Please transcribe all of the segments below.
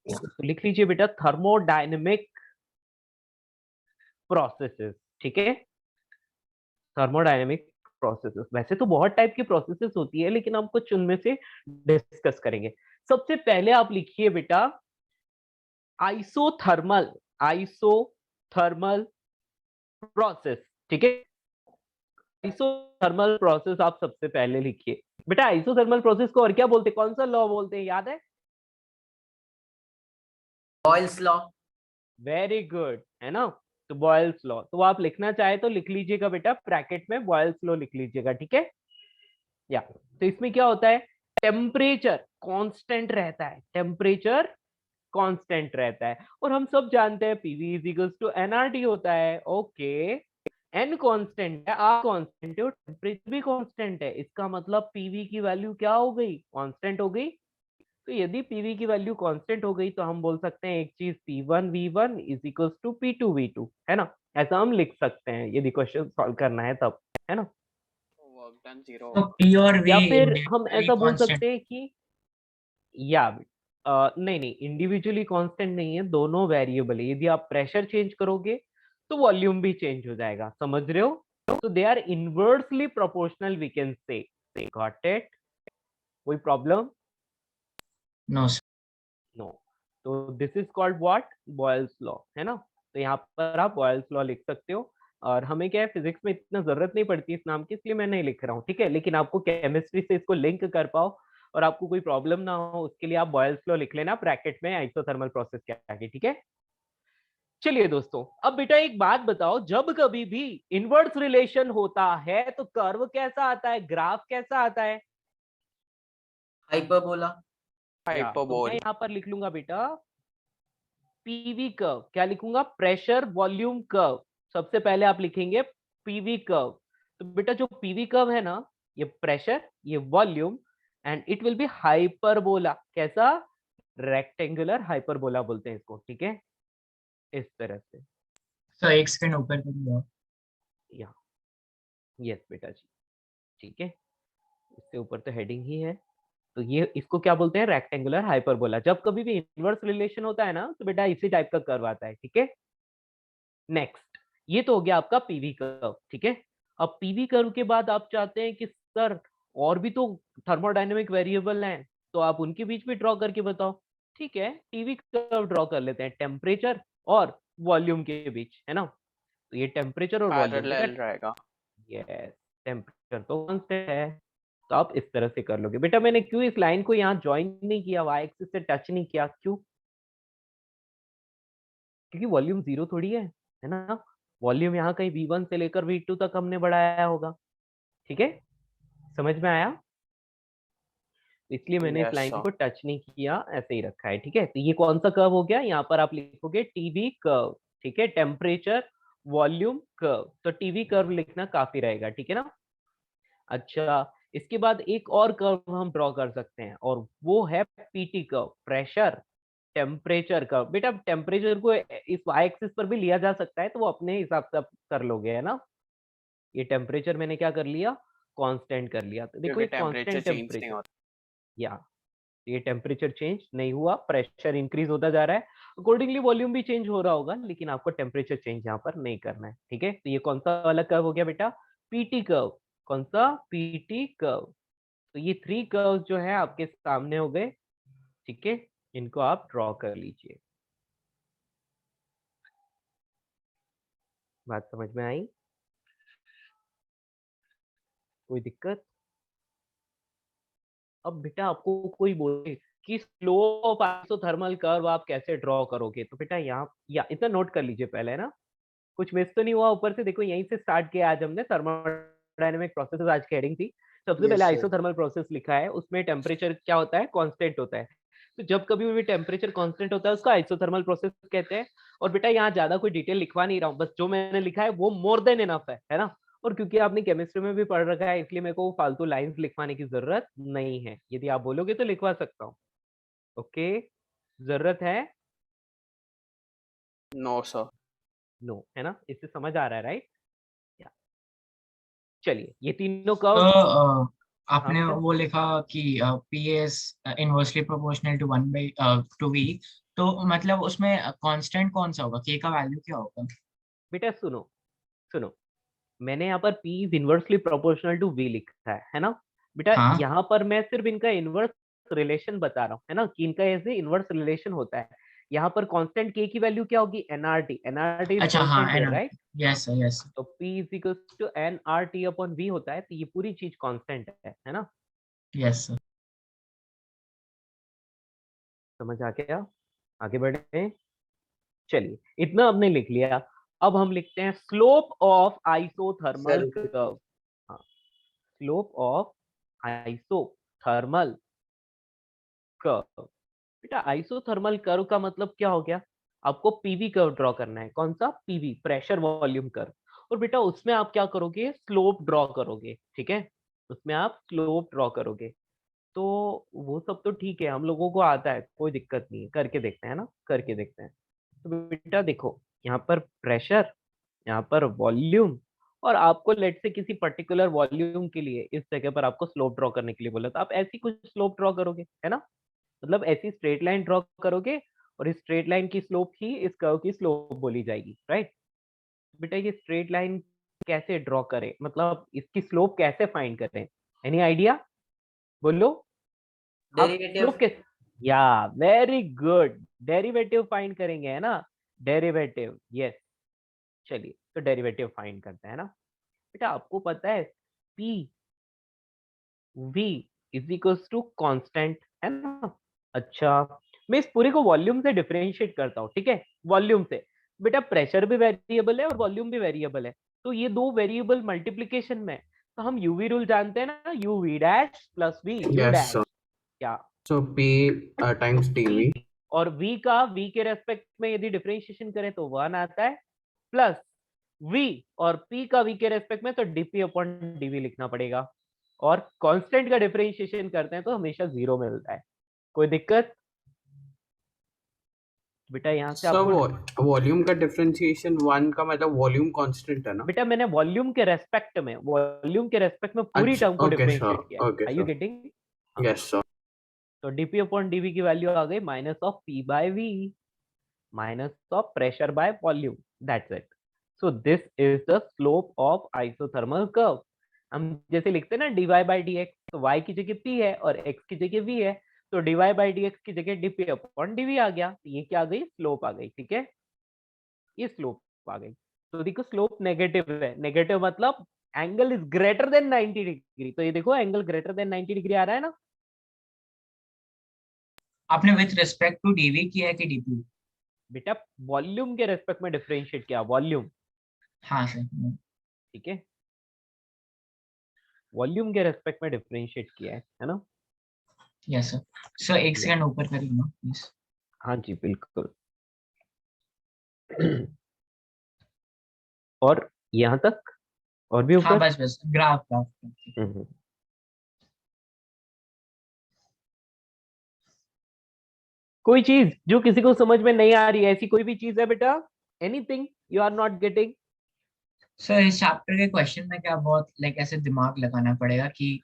तो लिख लीजिए बेटा थर्मोडायनेमिक प्रोसेसेस, ठीक है। थर्मोडायनेमिक प्रोसेसेस, वैसे तो बहुत टाइप की प्रोसेसेस होती है, लेकिन हम कुछ उनमें से डिस्कस करेंगे। सबसे पहले आप लिखिए बेटा आइसोथर्मल, आइसोथर्मल प्रोसेस, ठीक है। आइसोथर्मल प्रोसेस आप सबसे पहले लिखिए बेटा। आइसोथर्मल प्रोसेस को और क्या बोलते हैं, कौन सा लॉ बोलते हैं, याद है? Boyle's law. वेरी गुड, है ना। तो बॉयल्स लॉ, तो आप लिखना चाहे तो लिख लीजिएगा बेटा, ब्रैकेट में बॉयल्स लॉ लिख लीजिएगा, ठीक है। या तो इसमें क्या होता है, टेम्परेचर कांस्टेंट रहता है, टेम्परेचर कांस्टेंट रहता है। और हम सब जानते हैं PV is equals to NRT होता है। ओके, एन कांस्टेंट है, आर कांस्टेंट है और टेम्परेचर भी कांस्टेंट है। इसका मतलब पीवी की वैल्यू क्या हो गई, कांस्टेंट हो गई। तो यदि पीवी की वैल्यू कांस्टेंट हो गई तो हम बोल सकते हैं एक चीज P1V1 is equals to P2V2, है ना। ऐसा हम लिख सकते हैं यदि क्वेश्चन सॉल्व करना है तब, है ना। वर्क डन 0 तो होगा। P और V या फिर हम इंडिविजुअली ऐसा बोल कांस्टेंट। सकते हैं कि या नहीं नहीं, इंडिविजुअली कांस्टेंट नहीं है, दोनों वेरिएबल है। यदि आप प्रेशर चेंज करोगे तो वॉल्यूम भी चेंज हो जाएगा, समझ रहे हो। तो they are inversely proportional, we can say. Got it? कोई प्रॉब्लम? No sir. नो। तो this is called what, Boyle's law, है ना। तो यहाँ पर आप बॉयल्स लॉ लिख सकते हो। और हमें क्या है, फिजिक्स में इतना जरूरत नहीं पड़ती इस नाम की, इसलिए मैं नहीं लिख रहा हूँ, ठीक है। लेकिन आपको केमिस्ट्री से इसको लिंक कर पाओ और आपको कोई प्रॉब्लम ना हो, उसके लिए आप बॉयल्स लॉ लिख लेना ब्रैकेट में आइसोथर्मल प्रोसेस के आगे, ठीक है। चलिए दोस्तों, अब बेटा एक बात बताओ, जब कभी भी इनवर्स रिलेशन होता है तो कर्व कैसा आता है, ग्राफ कैसा आता है? हाइपरबोला। तो मैं हाइपरबोल। यहाँ पर लिख लूंगा बेटा पीवी कर्व। क्या लिखूंगा, प्रेशर वॉल्यूम कर्व। सबसे पहले आप लिखेंगे पीवी कर्व। तो बेटा जो पीवी कर्व है ना, ये प्रेशर, ये volume, and it will be hyperbola. कैसा? रेक्टेंगुलर हाइपरबोला बोलते हैं इसको, ठीक है। इस तरह से। सर एक सेकंड ऊपर कर दिया। या यस बेटा जी, ठीक है। इससे ऊपर तो हेडिंग ही है। तो ये इसको क्या बोलते हैं, रेक्टेंगुलर हाइपरबोला। जब कभी भी इनवर्स रिलेशन होता है ना, तो बेटा इसी टाइप का कर्व आता है, ठीक है। नेक्स्ट, ये तो हो गया आपका पीवी कर्व, ठीक है। अब पीवी कर्व के बाद आप चाहते हैं कि सर और भी तो थर्मोडायनेमिक वेरिएबल हैं, तो आप उनके बीच में ड्रॉ करके बताओ। ठीक है, पीवी कर्व ड्रॉ कर लेते हैं टेम्परेचर और वॉल्यूम के बीच, है ना। तो ये टेम्परेचर और वॉल्यूम बेटा, पैरेलल रहेगा। यस, टेम्परेचर तो कांस्टेंट है, तो आप इस तरह से कर लोगे। बेटा मैंने क्यों इस लाइन को यहाँ ज्वाइन नहीं किया, वाई एक्सिस से टच नहीं किया, क्यों? क्योंकि वॉल्यूम जीरो थोड़ी है ना। वॉल्यूम यहाँ कहीं V1 से लेकर V2 तक हमने बढ़ाया होगा, ठीक है। समझ में आया? इसलिए मैंने इस यस लाइन सर। को टच नहीं किया, ऐसे ही रखा है, ठीक है। तो ये कौन सा कर्व हो गया, यहाँ पर आप लिखोगे टीवी कर्व, ठीक है। टेम्परेचर वॉल्यूम कर्व, तो टीवी कर्व लिखना काफी रहेगा, ठीक है ना। अच्छा, इसके बाद एक और कर्व हम ड्रॉ कर सकते हैं और वो है PT curve, pressure temperature curve. बेटा टेम्परेचर को इस वाई एक्सिस पर भी लिया जा सकता है, तो वो अपने हिसाब से आप कर लोगे, है ना। ये टेम्परेचर मैंने क्या कर लिया, कांस्टेंट कर लिया। तो देखो क्योंकि एक टेम्परेचर कांस्टेंट चेंज नहीं टेम्परेचर, होता। या ये टेम्परेचर चेंज नहीं हुआ, प्रेशर इंक्रीज होता जा रहा है, अकॉर्डिंगली वॉल्यूम भी चेंज हो रहा होगा, लेकिन आपको टेम्परेचर चेंज यहाँ पर नहीं करना है, ठीक है। तो ये कौन सा वाला कर्व हो गया बेटा, पीटी कर्व। कौन सा, पीटी कर्व। तो ये थ्री कर्व जो है आपके सामने हो गए, ठीक है। इनको आप ड्रॉ कर लीजिए। बात समझ में आई? कोई दिक्कत? अब बेटा आपको कोई बोले कि स्लोप ऑफ आइसोथर्मल कर्व आप कैसे ड्रॉ करोगे, तो बेटा यहाँ या इतना नोट कर लीजिए पहले, है ना। कुछ मिस तो नहीं हुआ ऊपर से, देखो यहीं से स्टार्ट किया आज हमने, थर्मोडायनेमिक प्रोसेसेस आज की हेडिंग थी। सबसे पहले यस सर। आइसोथर्मल प्रोसेस लिखा है, उसमें टेम्परेचर क्या होता है, कांस्टेंट होता है। तो जब कभी भी टेम्परेचर कांस्टेंट होता है उसको आइसोथर्मल प्रोसेस कहते हैं। और बेटा यहाँ ज्यादा कोई डिटेल लिखवा नहीं रहा हूँ, बस जो मैंने लिखा है वो मोर देन इनफ है ना। और क्योंकि आपने केमिस्ट्री में भी पढ़ रखा है, इसलिए मेरे को फालतू लाइंस लिखवाने की जरूरत नहीं है। यदि आप बोलोगे तो लिखवा सकता हूँ, ओके। जरूरत है? No sir. नो, है ना। इससे समझ आ रहा है, राइट? चलिए ये तीनों तो कर्व। हाँ आपने बेटा, वो लिखा कि P is inversely proportional to 1/2V। तो मतलब उसमें कांस्टेंट कौन सा होगा, के का वैल्यू क्या होगा? बेटा सुनो सुनो, मैंने यहाँ पर P is inversely proportional to V लिखा है ना बेटा। हाँ। यहाँ पर मैं सिर्फ इनका इनवर्स रिलेशन बता रहा हूँ, है ना, कि इनका ऐसे इनवर्स रिलेशन होता है। यहाँ पर कांस्टेंट K की वैल्यू क्या होगी, nRT, nRT इज अच्छा हाँ, कांस्टेंट है हियर, ना। राइट? Yes sir, yes. तो P is equals to nRT upon V होता है, तो ये पूरी चीज कांस्टेंट है ना। Yes sir. समझ आ गया? आगे बढ़े, चलिए इतना हमने लिख लिया। अब हम लिखते हैं slope of isothermal sir curve. हाँ, स्लोप ऑफ आइसोथर्मल कर्व। बेटा आइसोथर्मल कर्व का मतलब क्या हो गया, आपको पीवी कर्व ड्रॉ करना है। कौन सा? PV, pressure volume curve. और बेटा उसमें आप क्या करोगे, स्लोप ड्रॉ करोगे, ठीक है, उसमें आप स्लोप ड्रॉ करोगे। तो वो सब तो ठीक है, हम लोगों को आता है, कोई दिक्कत नहीं है, करके देखते हैं ना, करके देखते हैं। तो बेटा देखो, यहाँ पर प्रेशर, यहाँ पर वॉल्यूम, और आपको लेट से किसी पर्टिकुलर वॉल्यूम के लिए इस जगह पर आपको स्लोप ड्रॉ करने के लिए बोला, तो आप ऐसी कुछ स्लोप ड्रॉ करोगे, है ना, मतलब ऐसी स्ट्रेट लाइन ड्रॉ करोगे, और इस स्ट्रेट लाइन की स्लोप ही इस कर्व की स्लोप बोली जाएगी, राइट? बेटा ये स्ट्रेट लाइन कैसे ड्रॉ करें, मतलब इसकी स्लोप कैसे फाइंड करें, एनी आइडिया? बोलो, आप डेरिवेटिव। स्लोप कैसे, या वेरी गुड, डेरिवेटिव फाइंड करेंगे, है ना, डेरिवेटिव, यस। चलिए तो डेरिवेटिव फाइंड करते हैं ना। बेटा आपको पता है P V is equals to constant, है ना। अच्छा, मैं इस पूरे को वॉल्यूम से डिफरेंशिएट करता हूँ, ठीक है, वॉल्यूम से। बेटा प्रेशर भी वेरिएबल है और वॉल्यूम भी वेरिएबल है, तो ये दो वेरिएबल मल्टीप्लीकेशन में, तो हम यूवी रूल जानते हैं ना, U V dash plus V U Yes, dash, sir. क्या So P times dV. P, और V का V के रेस्पेक्ट में यदि डिफरेंशिएशन करें तो 1 आता है, प्लस V, और P का V के रेस्पेक्ट में तो dP अपॉन dV लिखना पड़ेगा, और कांस्टेंट का डिफरेंशिएशन करते हैं तो हमेशा 0 मिलता है। कोई दिक्कत? बेटा यहाँ से So आपको, वॉल्यूम का डिफरेंशिएशन वन का मतलब वॉल्यूम कांस्टेंट है ना? बेटा मैंने वॉल्यूम के रेस्पेक्ट में, वॉल्यूम के रेस्पेक्ट में पूरी अच्छा, टर्म को ओके सर, डिफरेंशिएट किया है। Okay are you sir, getting? Yes sir. तो dP अपॉन dV की वैल्यू आ गई minus of P by V, minus of pressure by volume, that's it. So this is the slope of isothermal curve. हम जैसे लिखते हैं ना dy by dx, तो y की जगह p है और x की जगह v है, तो dy by dx की जगह dp अपॉन dv आ गया, तो ये क्या आ गई, स्लोप आ गई, ठीक है, ये स्लोप आ गई। तो देखो स्लोप नेगेटिव है, नेगेटिव मतलब angle is greater than 90 degree, तो ये देखो एंगल ग्रेटर देन 90 डिग्री आ रहा है ना। आपने विथ रिस्पेक्ट टू डीवी किया है कि डीपी? बेटा वॉल्यूम के रेस्पेक्ट में डिफरेंशिएट किया, वॉल्यूम, हाँ सर। ठीक है, वॉल्यूम के रेस्पेक्ट में डिफरेंशिएट किया है ना। Yes sir. सर एक या सेकंड ऊपर करिए ना प्लीज। हाँ जी बिल्कुल। और यहाँ तक, और भी हाँ ऊपर। बस बस, ग्राफ ग्राफ। हम्म। कोई चीज जो किसी को समझ में नहीं आ रही है, ऐसी कोई भी चीज है बेटा, anything you are not getting? Sir इस चैप्टर के क्वेश्चन में क्या बहुत लाइक ऐसे दिमाग लगाना पड़ेगा कि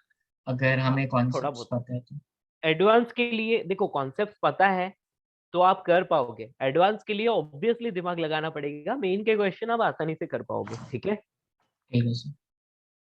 अगर हाँ हमें थोड़ा कॉन्सेप्ट्स बहुत, पता है तो? एडवांस के लिए देखो कॉन्सेप्ट पता है तो आप कर पाओगे, एडवांस के लिए ऑब्वियसली दिमाग लगाना पड़ेगा, मेन के क्वेश्चन आप आसानी से कर पाओगे, ठीक है। ठीक है सर।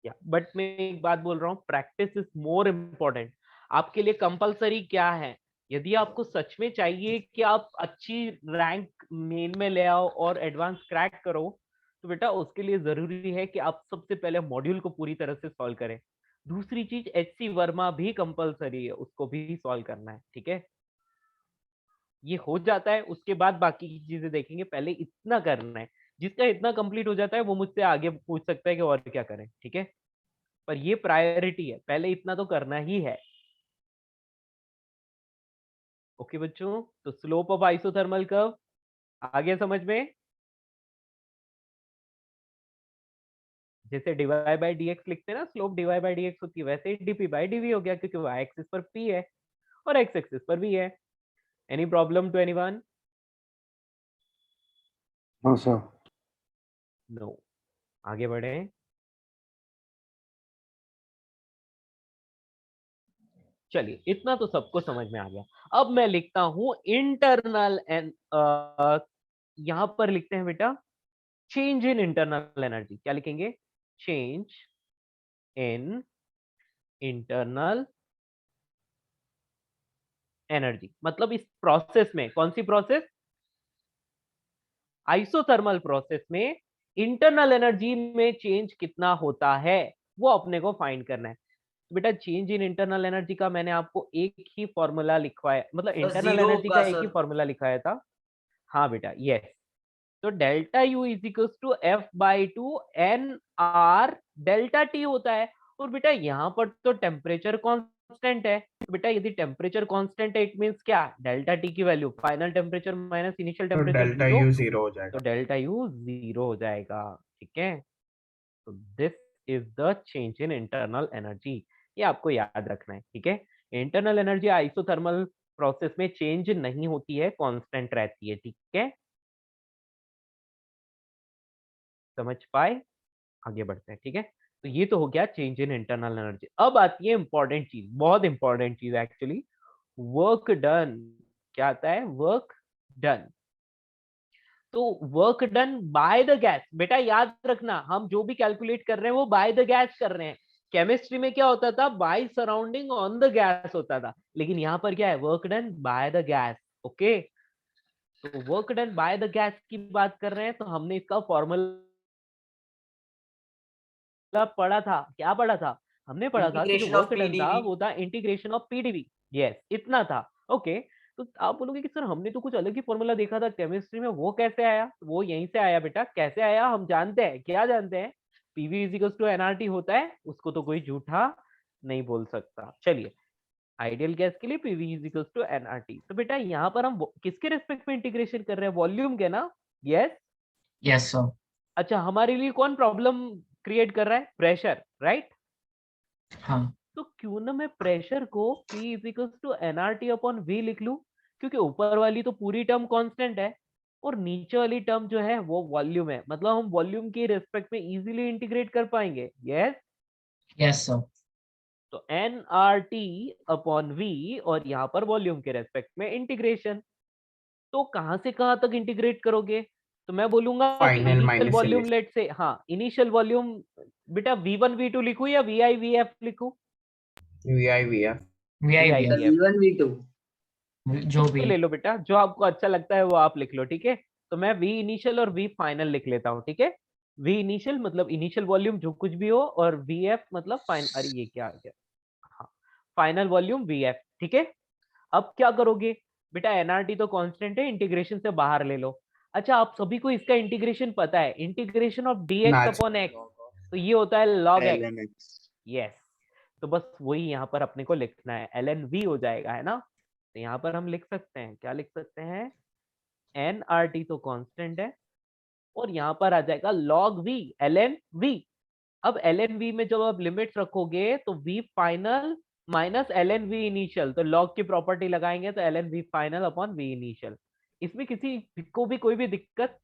या बट मैं एक बात बोल रहा हूँ, प्रैक्टिस इज मोर इम्पोर्टेंट। आपके लिए कंपलसरी क्या है, यदि आपको सच में चाहिए कि आप अच्छी रैंक मेन में ले आओ और एडवांस क्रैक करो, तो बेटा उसके लिए जरूरी है कि आप सबसे पहले मॉड्यूल को पूरी तरह से सॉल्व करें। दूसरी चीज HC वर्मा भी कंपलसरी है, उसको भी सॉल्व करना है, ठीक है। ये हो जाता है उसके बाद बाकी की चीजें देखेंगे, पहले इतना करना है। जिसका इतना कंप्लीट हो जाता है वो मुझसे आगे पूछ सकता है कि और क्या करें, ठीक है, पर ये प्रायोरिटी है, पहले इतना तो करना ही है। ओके बच्चों, तो स्लोप ऑफ आइसोथर्मल कर्व आ गया समझ में? जैसे डीवाई बाई डी एक्स लिखते हैं ना, slope dy by d x होती है, वैसे ही डीपी बाई डीवी हो गया, क्योंकि वाई एक्सिस पर पी है और एक्स एक्सिस पर भी है। Any problem to anyone? हाँ सर। नो। आगे बढ़े। चलिए इतना तो सबको समझ में आ गया। अब मैं लिखता हूं इंटरनल एंड यहां पर लिखते हैं बेटा चेंज इन इंटरनल एनर्जी। क्या लिखेंगे? Change in internal energy. मतलब इस प्रोसेस में, कौन सी प्रोसेस? आइसोथर्मल प्रोसेस में इंटरनल एनर्जी में चेंज कितना होता है वो अपने को फाइंड करना है। तो बेटा चेंज इन इंटरनल एनर्जी का मैंने आपको एक ही फॉर्मूला लिखवाया, मतलब इंटरनल जीरो एनर्जी का होगा एक ही सर। फॉर्मूला लिखवाया था। हाँ बेटा यस। तो delta U is equals to f by two n R delta T होता है। और बेटा यहाँ पर तो टेम्परेचर कांस्टेंट है, तो बेटा यदि टेम्परेचर कांस्टेंट है इट मींस क्या? डेल्टा टी की value final temperature minus initial तो टेम्परेचर डेल्टा 0, यू 0 हो तो जाएगा। डेल्टा यू 0 हो जाएगा। ठीक है, तो this is the change in internal energy. ये आपको याद रखना है। ठीक है, इंटरनल एनर्जी आइसोथर्मल प्रोसेस में चेंज नहीं होती है, कांस्टेंट रहती है। ठीक है, समझ पाए? आगे बढ़ते हैं। ठीक है, तो ये तो हो गया चेंज इन इंटरनल एनर्जी। अब आती है इंपॉर्टेंट चीज, बहुत इंपॉर्टेंट चीज एक्चुअली, वर्क डन। क्या आता है? Work done. तो work done by the gas, बेटा याद रखना हम जो भी कैलकुलेट कर रहे हैं वो बाय द गैस कर रहे हैं। केमिस्ट्री में क्या होता था? By surrounding on the gas होता था, लेकिन यहां पर क्या है? Work done by the gas. Okay, तो work done by the gas की बात कर रहे हैं, तो हमने इसका फॉर्मूला पढ़ा था। क्या पढ़ा था? हमने पढ़ा था कि जो इंटीग्रेशन ऑफ वर्क डन था पीडीवी। वो था इंटीग्रेशन ऑफ पीडीवी। यस, इतना था। ओके, तो आप बोलोगे कि सर हमने तो कुछ अलग ही फॉर्मूला देखा था केमिस्ट्री में, वो कैसे आया? वो यहीं से आया बेटा। कैसे आया हम जानते हैं। क्या जानते हैं? PV is equals to NRT होता है, उसको तो कोई झूठा नहीं बोल सकता। चलिए, आइडियल गैस के लिए PV is equals to NRT. तो बेटा यहाँ पर हम किसके रेस्पेक्ट में इंटीग्रेशन कर रहे हैं? वॉल्यूम के ना? यस। Yes sir. अच्छा, हमारे लिए कौन प्रॉब्लम क्रिएट कर रहा है? Pressure, right? हाँ। तो क्यों ना मैं प्रेशर को P is equals to NRT upon V लिख लूं, क्योंकि ऊपर वाली तो पूरी टर्म कांस्टेंट है और नीचे वाली टर्म जो है वो वॉल्यूम है, मतलब हम वॉल्यूम के रिस्पेक्ट में इजीली इंटीग्रेट कर पाएंगे। Yes, yes sir. तो N R T upon V और यहाँ पर वॉल्यूम के रेस्पेक्ट में इंटीग्रेशन। तो कहां से कहां तक इंटीग्रेट करोगे? तो मैं बोलूंगा कि final initial minus volume initial. Let say, हाँ इनिशियल वॉल्यूम बेटा V1 V2 लिखूं या VI VF लिखूं? V I V F. V I VI V sir F, VF V1 V2। जो कुछ भी। भी ले लो बेटा, जो आपको अच्छा लगता है वो आप लिख लो। ठीक है, तो मैं वी इनिशियल और वी फाइनल लिख लेता हूँ। ठीक है, वी इनिशियल मतलब इनिशियल वॉल्यूम जो कुछ भी हो, और वी एफ मतलब फाइन, अरे ये क्या आ गया, हाँ फाइनल वॉल्यूम वी एफ। ठीक है, अब क्या करोगे बेटा? एनआरटी तो कांस्टेंट है, इंटीग्रेशन से बाहर ले लो। अच्छा, आप सभी को इसका इंटीग्रेशन पता है, integration of dx match upon x, तो ये होता है log l x. N x. Yes, तो बस वही यहाँ पर अपने को लिखना है, एल एन वी हो जाएगा, है ना? तो यहाँ पर हम लिख सकते हैं, क्या लिख सकते हैं? एन आर टी तो कांस्टेंट है, और यहाँ पर आ जाएगा log V, L N V. अब एल एन वी में जब आप लिमिट्स रखोगे तो V final minus L N V initial, तो लॉग की प्रॉपर्टी लगाएंगे तो L N V final upon V initial. इसमें किसी को भी कोई भी दिक्कत?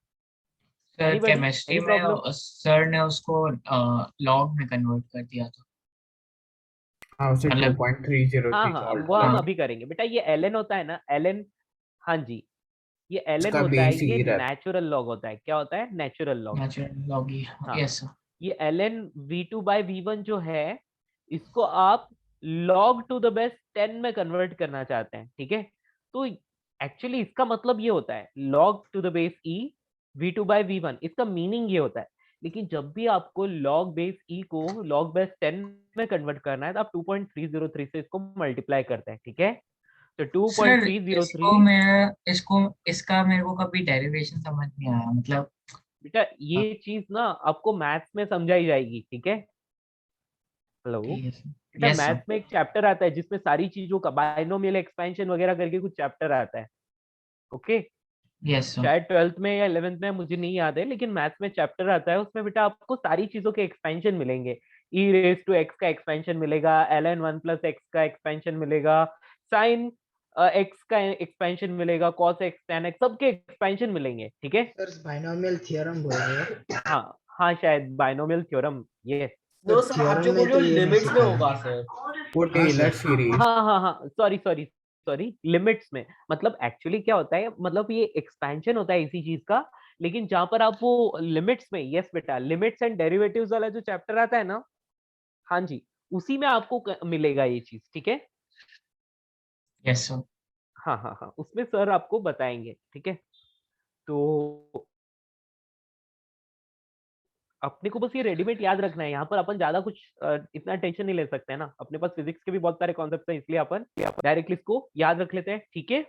सर एनीबॉडी, केमिस्ट्री एनी में प्रॉब्लम? सर ने उसको लॉग में कन्वर्ट कर दिया था। हाँ, उसे मतलब हाँ 2.303 हाँ, सॉल्व वो हम हाँ। अभी करेंगे बेटा। ये एल एन होता है ना, एल एन, हाँ जी, ये एल एन उसका होता है, बेस ये ही रहता नेचुरल लॉग होता है। क्या होता है? Natural log. नेचुरल लॉग ही। हाँ, यस सर। ये ln v2 बाई v1 जो है, इसको आप log टू द बेस 10 में कन्वर्ट करना चाहते हैं। ठीक है, तो एक्चुअली इसका मतलब ये होता है log to the base e v2 by v1, इसका मीनिंग ये होता है। लेकिन जब भी आपको log बेस e को log बेस 10 में कन्वर्ट करना है तो आप 2.303 से इसको मल्टीप्लाई करते हैं। ठीक है, तो सर इसको 2.303, मैं इसको इसका मेरे को कभी डेरिवेशन समझ नहीं आया, मतलब। बेटा ये चीज ना आपको मैथ्स में समझाई जाएगी। ठीक है, हेलो ठीक है सर। बेटा, यस सर। मैथ्स में एक चैप्टर आता है जिसमें सारी चीजों का बाइनोमियल एक्सपेंशन वगैरह करके कुछ चैप्टर आता है। Okay, yes sir. शायद 12th में या 11th में, मुझे नहीं याद है, लेकिन मैथ्स में चैप्टर आता है, उसमें बेटा आपको सारी चीजों के एक्सपेंशन मिलेंगे। ई रेस टू एक्स का एक्सपेंशन मिलेगा, L N one plus x का एक्सपेंशन मिलेगा, साइन एक्स का एक्सपेंशन मिलेगा, कॉस एक्स टेन एक्स, सबके एक्सपेंशन मिलेंगे। ठीक है, सर बाइनोमियल थ्योरम बोल रहे हो? हाँ हाँ, शायद बाइनोमियल थ्योरम, ये नो सर, आप जो बोल रहे हो लिमिट्स में होगा सर। वो टेलर सीरीज। हाँ, सॉरी लिमिट्स में, मतलब एक्चुअली क्या होता है, मतलब ये एक्सपेंशन होता है इसी चीज का, लेकिन जहां पर आप वो लिमिट्स में, यस बेटा, लिमिट्स एंड डेरिवेटिव्स वाला जो चैप्टर आता है ना, हाँ जी, उसी में आपको मिलेगा ये चीज, ठीक है। Yes sir. हाँ, उसमें सर आपको बताएंगे, ठीक है। तो अपने को बस ये रेडीमेड याद रखना है, यहाँ पर अपन ज्यादा कुछ इतना टेंशन नहीं ले सकते हैं ना, अपने पास फिजिक्स के भी बहुत सारे कॉन्सेप्ट हैं, इसलिए अपन डायरेक्टली इसको याद रख लेते हैं, ठीक है।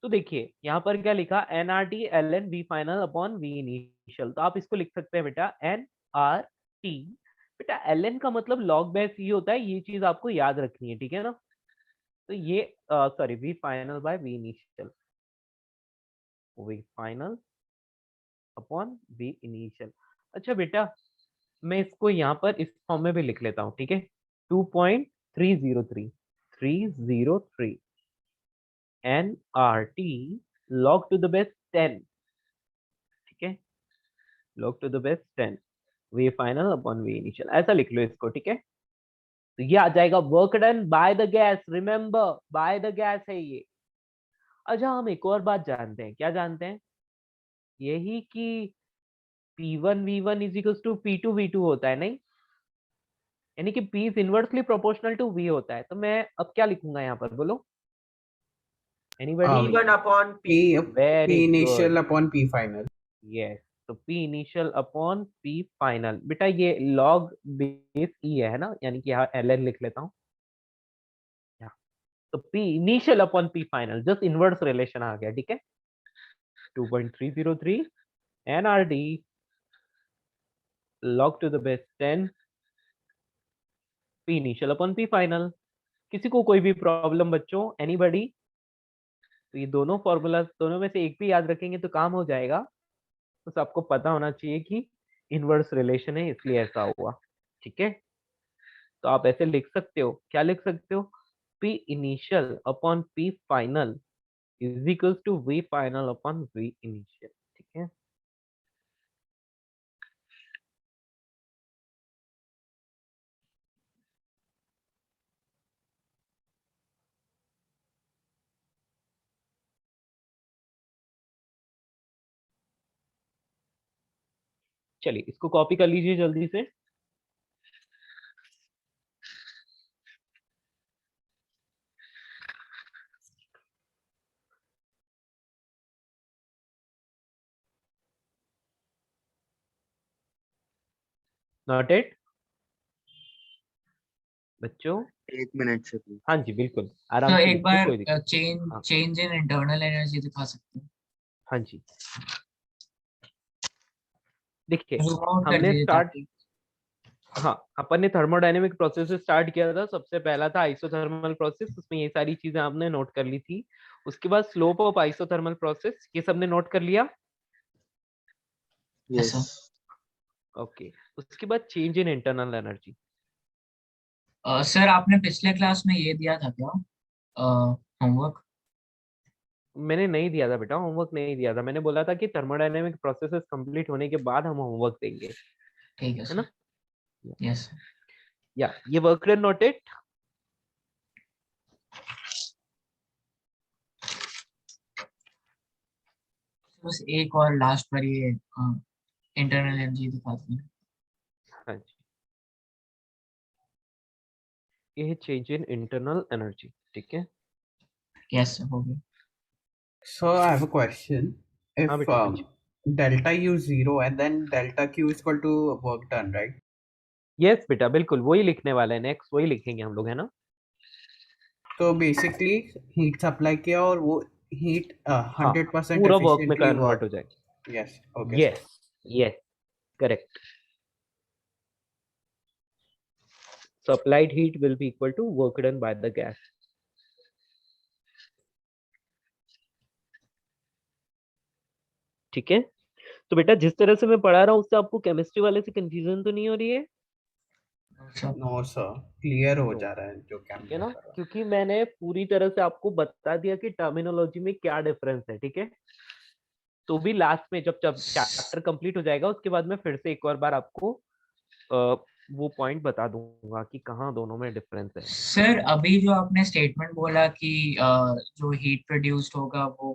तो देखिए यहाँ पर क्या लिखा, N R T L N V final upon V initial, तो आप इसको लिख सकते हैं बेटा एन आर टी, बेटा एल एन का मतलब लॉग बाय सी होता है, ये चीज आपको याद रखनी है, ठीक है ना। तो ये sorry, V final by V initial, V final upon V initial. अच्छा बेटा, मैं इसको यहाँ पर इस फॉर्म में भी लिख लेता हूँ, ठीक है। 2.303 303 N R T log to the base 10, ठीक है, log to the base 10 v final upon v initial, ऐसा लिख लो इसको, ठीक है। तो ये आ जाएगा work done by the gas, remember bye the gas है ये। अच्छा हम एक और बात जानते हैं, क्या जानते हैं, यही कि P1 V1 is equal to P2 V2 होता है, नहीं, यानी कि P is inversely proportional to V होता है, तो मैं अब क्या लिखूंगा यहाँ पर, बोलो anybody. P1 upon P। Very P good, initial upon P final। Yes, तो P initial upon P final, बेटा ये लॉग बेस ई है ना, यानी कि यहाँ ln लिख लेता हूँ, तो P initial upon P final, just inverse relation आ गया, ठीक है। 2.303 NRD log to the base 10 P initial upon P final. किसी को कोई भी प्रॉब्लम बच्चों, एनीबॉडी? तो ये दोनों फॉर्मूला, दोनों में से एक भी याद रखेंगे तो काम हो जाएगा, बस आपको पता होना चाहिए कि इनवर्स रिलेशन है इसलिए ऐसा हुआ, ठीक है। तो आप ऐसे लिख सकते हो, क्या लिख सकते हो, P initial upon P final is equal to V final upon V initial, ठीक है। चलिए इसको कॉपी कर लीजिए जल्दी से। नॉट इट बच्चों? 1 मिनट से please। हाँ जी बिल्कुल, तो आराम से एक लिखिए, बार कोई दिक्कत। हाँ चेंज इन इंटरनल एनर्जी दिखा सकते हैं? हाँ जी, देखिए जूम आउट कर हमने दीजिए स्टार्ट, ताकि। हाँ अपन ने थर्मोडायनेमिक प्रोसेस से स्टार्ट किया था, सबसे पहला था आइसोथर्मल प्रोसेस, उसमें ये सारी चीजें आपने नोट कर ली थी। उसके बाद स्लोप ऑफ आइसोथर्मल प्रोसेस, ये सबने नोट कर लिया, यस Yes। सर। ओके। उसके बाद change in internal energy, sir आपने पिछले क्लास में ये दिया था क्या होमवर्क? मैंने नहीं दिया था बेटा, होमवर्क नहीं दिया था, मैंने बोला था कि थर्मोडायनेमिक प्रोसेसेस कंप्लीट होने के बाद हम होमवर्क देंगे, ठीक है है ना। सर। यस। या ये वर्क डन नोटेड। बस एक और लास्ट बार ये इंटरनल एनर्जी दिखाती है। हाँ जी, ये है चेंज इन इंटरनल एनर्जी, ठीक है। यस सर, हो गया। So I have a question. हाँ If बेटा पूछिए। delta U 0 and then delta Q is equal to work done, right? Yes बेटा बिल्कुल वही लिखने वाले हैं, नेक्स्ट वही लिखेंगे हम लोग, है ना। तो बेसिकली हीट सप्लाई किया और वो हीट हाँ 100% पूरा वर्क में efficiently कन्वर्ट हो work। जाएगा, Yes, okay sir। Yes yes correct. So applied heat will be equal to work done by the gas, ठीक है। तो बेटा जिस तरह से मैं पढ़ा रहा हूँ उससे आपको केमिस्ट्री वाले से कंफ्यूजन तो नहीं हो रही है? सर नो सर, क्लियर हो नो, जा रहा है जो क्या ठीक है मैं ना, कर रहा हूँ। क्योंकि मैंने पूरी तरह से आपको बता दिया कि टर्मिनोलॉजी में क्या डिफरेंस है, ठीक है। तो भी लास्ट में जब जब चैप्टर कंप्लीट हो जाएगा उसके बाद मैं फिर से एक और बार आपको वो पॉइंट बता दूंगा कि कहाँ दोनों में डिफरेंस है। सर अभी जो आपने स्टेटमेंट बोला कि जो हीट प्रोड्यूस्ड होगा वो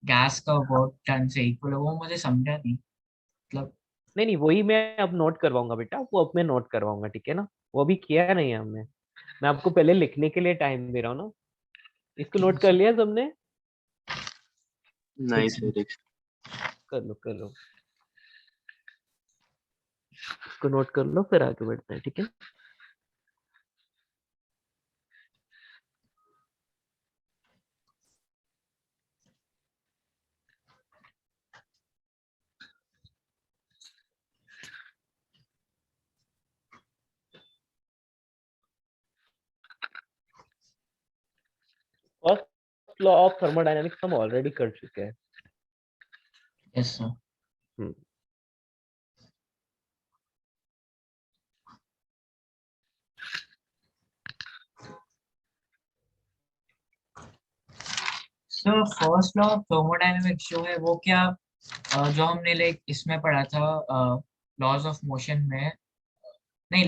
गैस का वर्क डन से इक्वल है, वो मुझे समझा नहीं मतलब। नहीं नहीं, वही मैं अब नोट करवाऊंगा बेटा, वो अब मैं नोट करवाऊंगा, ठीक है ना। वो अभी किया नहीं है हमने, मैं आपको पहले लिखने के लिए टाइम दे रहा हूँ ना। इसको ठीक नोट है कर सर। लिया सबने? नहीं ठीक है सर। कर लो कर लो, इसको नोट कर लो, फिर आगे बढ़ते हैं, ठीक है। फर्स्ट लॉ ऑफ थर्मोडायनेमिक्स हम ऑलरेडी कर चुके हैं। Yes sir. Hmm, sir first law of thermodynamics जो है वो क्या जो हमने लाइक इसमें पढ़ा था लॉज ऑफ मोशन में, नहीं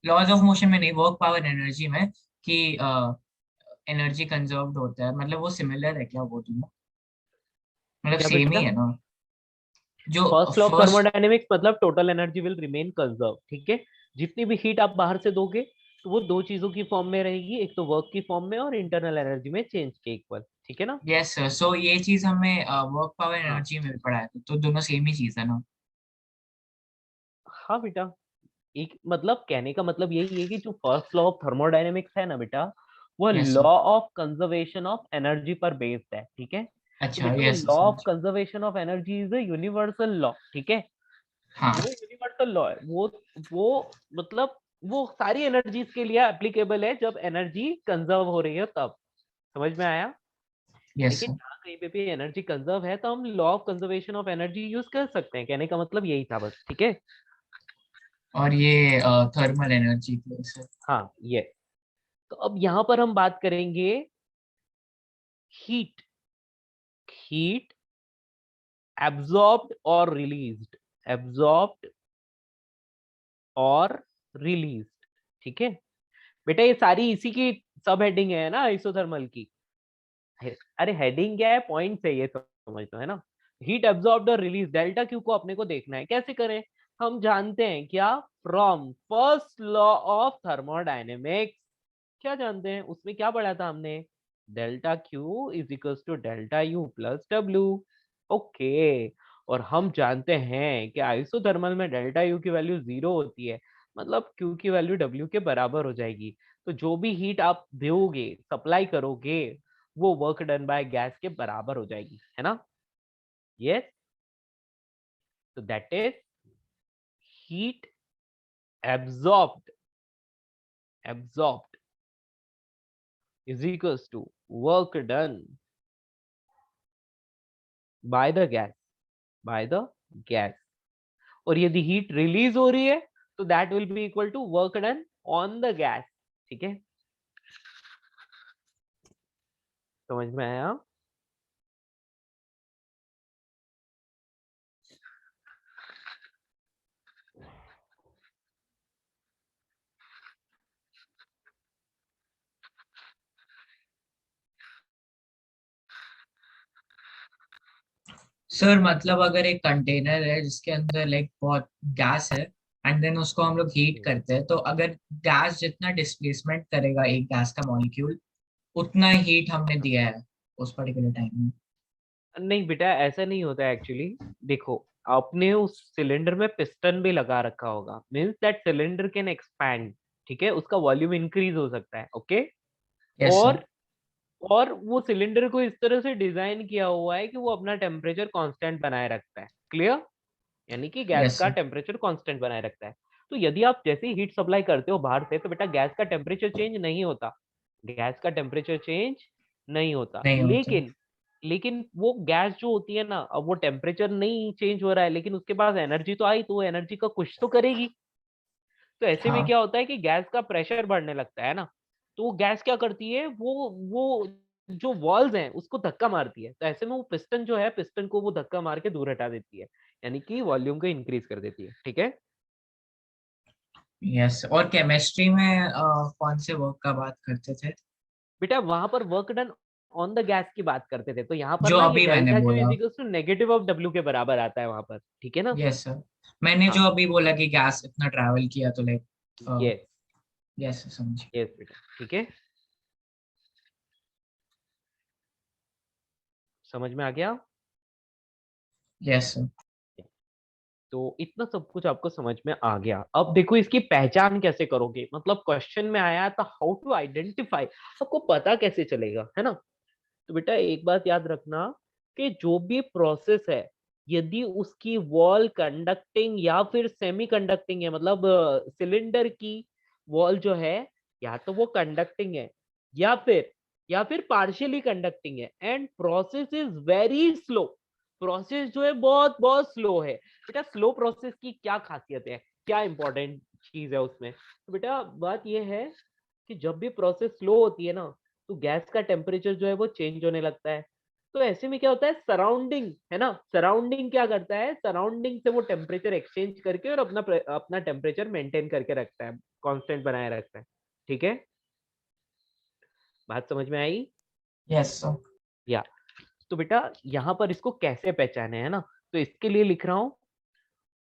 लॉज ऑफ मोशन में नहीं, वर्क पावर एनर्जी में, कि एनर्जी कंजर्व्ड होता है, मतलब वो सिमिलर है क्या वो दोनों, मतलब क्या सेम ही बेटा? है ना जो first law of first. Thermodynamics मतलब total energy will remain conserve, ठीक है। जितनी भी हीट आप बाहर से दोगे तो वो दो चीजों की फॉर्म में रहेगी, एक तो वर्क की फॉर्म में और इंटरनल एनर्जी में चेंज के इक्वल, ठीक है ना। यस सर, सो ये चीज हमें वर्क पावर हाँ एनर्जी में भी पढ़ा है, तो दोनों सेम ही चीज है ना। हाँ बेटा, एक मतलब कहने का मतलब यही है कि जो फर्स्ट लॉ ऑफ थर्मोडायनेमिक्स है ना बेटा, वो yes law sir. Of conservation of energy पर बेस्ड है, ठीक है। तो अच्छा बेटा वो यस लॉ ऑफ समझ। Conservation of energy is a universal law, ठीक है। हाँ। वो यूनिवर्सल लॉ है, वो मतलब वो सारी एनर्जीज के लिए एप्लीकेबल है जब एनर्जी कंजर्व हो रही है तब। समझ में आया? यानी यस कि सर। जहाँ कहीं पे भी एनर्जी कंजर्व है तो हम law of conservation of energy use कर सकते हैं, कहने का मतलब यही था बस, ठीक है। और ये थर्मल एनर्जी के लिए सर। हाँ ये, तो अब यहाँ पर हम बात करेंगे हीट, हीट एब्जॉर्ब्ड और रिलीज्ड, एब्जॉर्ब्ड और रिलीज्ड, ठीक है। बेटा ये सारी इसी की सब हेडिंग है ना आइसोथर्मल की। अरे हेडिंग क्या है, पॉइंट है ये, समझ लो, है ना। हीट एब्जॉर्ब्ड और रिलीज, डेल्टा क्यू को अपने को देखना है, कैसे करें? हम जानते हैं क्या, from first law of thermodynamics. क्या जानते हैं, उसमें क्या पढ़ा था हमने? Delta Q is equals to delta U plus W. Okay, और हम जानते हैं कि आइसोथर्मल में डेल्टा यू की वैल्यू 0 होती है, मतलब क्यू की वैल्यू डब्ल्यू के बराबर हो जाएगी। तो जो भी हीट आप दोगे, सप्लाई करोगे, वो वर्क डन बाय गैस के बराबर हो जाएगी, है ना। यस, तो that is heat absorbed, absorbed is equals to work done by the gas, by the gas। और यदि हीट रिलीज हो रही है तो that will be equal to work done on the gas, ठीक है। समझ में आया? सर मतलब अगर एक कंटेनर है जिसके अंदर लाइक बहुत गैस है, एंड देन उसको हम लोग हीट करते हैं, तो अगर गैस जितना डिस्प्लेसमेंट करेगा एक गैस का मॉलिक्यूल, उतना हीट हमने दिया है उस पर्टिकुलर टाइम में। नहीं बेटा, ऐसा नहीं होता है एक्चुअली। देखो, आपने उस सिलेंडर में पिस्टन भी लगा रखा होगा, means that cylinder can expand, ठीक है, उसका वॉल्यूम इंक्रीज हो सकता है, ओके। Yes sir. और और वो सिलेंडर को इस तरह से डिजाइन किया हुआ है कि वो अपना टेम्परेचर कांस्टेंट बनाए रखता है, क्लियर। यानी कि गैस यस का सर। टेम्परेचर कांस्टेंट बनाए रखता है। तो यदि आप जैसे हीट सप्लाई करते हो बाहर से तो बेटा गैस का टेम्परेचर चेंज नहीं होता, गैस का टेम्परेचर चेंज नहीं होता, नहीं होता। लेकिन लेकिन वो गैस जो होती है ना, अब वो टेम्परेचर नहीं चेंज हो रहा है लेकिन उसके पास एनर्जी तो आई, तो वो एनर्जी का कुछ तो करेगी। तो ऐसे में हाँ। क्या होता है कि गैस का प्रेशर बढ़ने लगता है ना, तो वो गैस क्या करती है, वो जो वॉल्स हैं उसको धक्का मारती है, तो ऐसे में वो पिस्टन जो है, पिस्टन को वो धक्का मार के दूर हटा देती है, यानी कि वॉल्यूम को इंक्रीज कर देती है, ठीक है। यस, और केमिस्ट्री में कौन से वर्क का बात करते थे? बेटा वहां पर work done on the gas की बात करते थे, तो यहाँ पर जो ना ये अभी मैंने डेल्टा क्यू बोला। Is equals to negative of W के बराबर आता है वहां पर, ठीक है ना। यस सर, मैंने हाँ, जो अभी बोला कि गैस इतना ट्रैवल किया तो लाइक यस यस समझ। यस बेटा, ठीक है, समझ में आ गया। Yes sir. तो इतना सब कुछ आपको समझ में आ गया। अब देखो इसकी पहचान कैसे करोगे, मतलब क्वेश्चन में आया था हाउ टू आइडेंटिफाई, आपको पता कैसे चलेगा, है ना। तो बेटा एक बात याद रखना कि जो भी प्रोसेस है, यदि उसकी वॉल कंडक्टिंग या फिर सेमी कंडक्टिंग है, मतलब सिलेंडर की वॉल जो है या तो वो कंडक्टिंग है या फिर पार्शियली कंडक्टिंग है, and process is very slow, process जो है बहुत बहुत स्लो है। बेटा स्लो प्रोसेस की क्या खासियत है, क्या इंपॉर्टेंट चीज है उसमें, तो बेटा बात यह है कि जब भी प्रोसेस स्लो होती है ना, तो गैस का टेम्परेचर जो है वो चेंज होने लगता है। तो ऐसे में क्या होता है, सराउंडिंग है ना, सराउंडिंग क्या करता है, सराउंडिंग से वो टेम्परेचर एक्सचेंज करके और अपना टेम्परेचर मेंटेन करके रखता है, कांस्टेंट बनाए रखता है, ठीक है। बात समझ में आई। Yes sir. या तो बेटा यहाँ पर इसको कैसे पहचाने, है ना, तो इसके लिए लिख रहा हूं,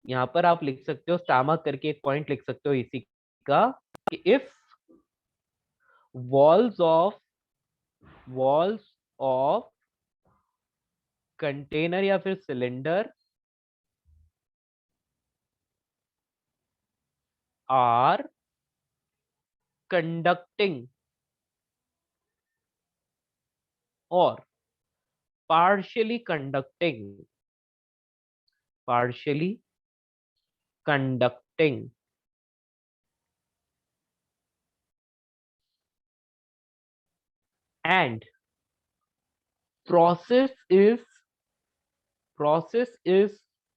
यहाँ पर आप लिख सकते हो स्टामा करके एक पॉइंट लिख सकते हो इसी का, कि if walls of walls of container या फिर सिलेंडर आर कंडक्टिंग और partially conducting and process is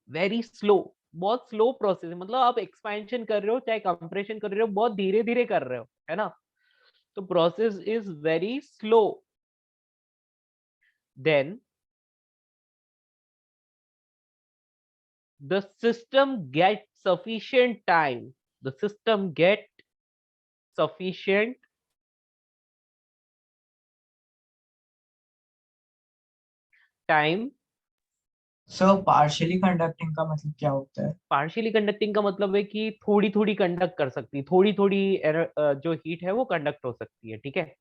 very slow, बहुत स्लो प्रोसेस है, मतलब आप एक्सपेंशन कर रहे हो चाहे कंप्रेशन कर रहे हो, बहुत धीरे धीरे कर रहे हो, है ना, तो process is very slow, then the system get sufficient time, the system get sufficient time। Sir partially conducting का मतलब क्या होता है? पार्शियली कंडक्टिंग का मतलब है कि थोड़ी थोड़ी कंडक्ट कर सकती है, थोड़ी थोड़ी जो हीट है वो कंडक्ट हो सकती है, ठीक है।